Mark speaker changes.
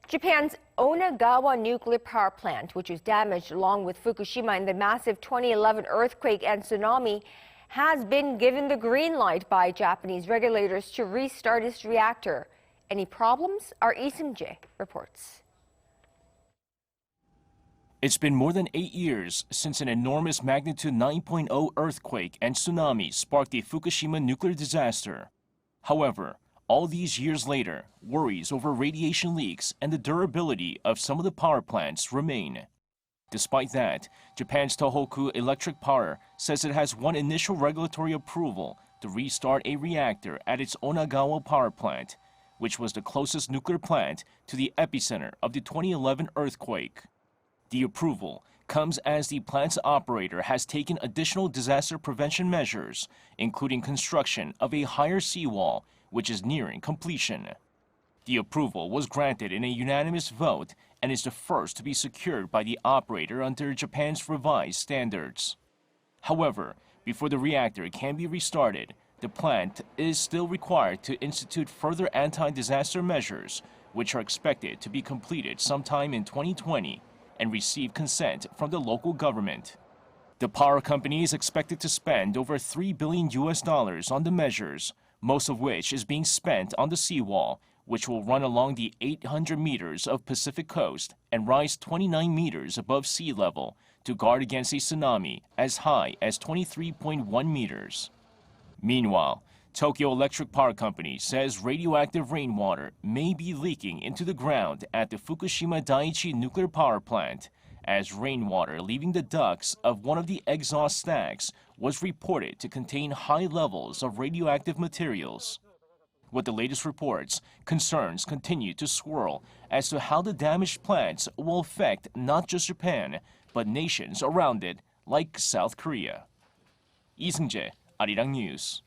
Speaker 1: Japan's Onagawa nuclear power plant, which was damaged along with Fukushima in the massive 2011 earthquake and tsunami, has been given the green light by Japanese regulators to restart its reactor. Any problems? Our Lee Seung-jae reports.
Speaker 2: It's been more than 8 years since an enormous magnitude 9.0 earthquake and tsunami sparked the Fukushima nuclear disaster. However, all these years later, worries over radiation leaks and the durability of some of the power plants remain. Despite that, Japan's Tohoku Electric Power says it has won initial regulatory approval to restart a reactor at its Onagawa power plant, which was the closest nuclear plant to the epicenter of the 2011 earthquake. The approval comes as the plant's operator has taken additional disaster prevention measures, including construction of a higher seawall, which is nearing completion. The approval was granted in a unanimous vote and is the first to be secured by the operator under Japan's revised standards. However, before the reactor can be restarted, the plant is still required to institute further anti-disaster measures, which are expected to be completed sometime in 2020 and receive consent from the local government. The power company is expected to spend over $3 billion on the measures, most of which is being spent on the seawall, which will run along the 800 meters of Pacific coast and rise 29 meters above sea level to guard against a tsunami as high as 23.1 meters. Meanwhile, Tokyo Electric Power Company says radioactive rainwater may be leaking into the ground at the Fukushima Daiichi nuclear power plant, as rainwater leaving the ducts of one of the exhaust stacks was reported to contain high levels of radioactive materials. With the latest reports, concerns continue to swirl as to how the damaged plants will affect not just Japan, but nations around it, like South Korea. Lee Seung-jae, Arirang News.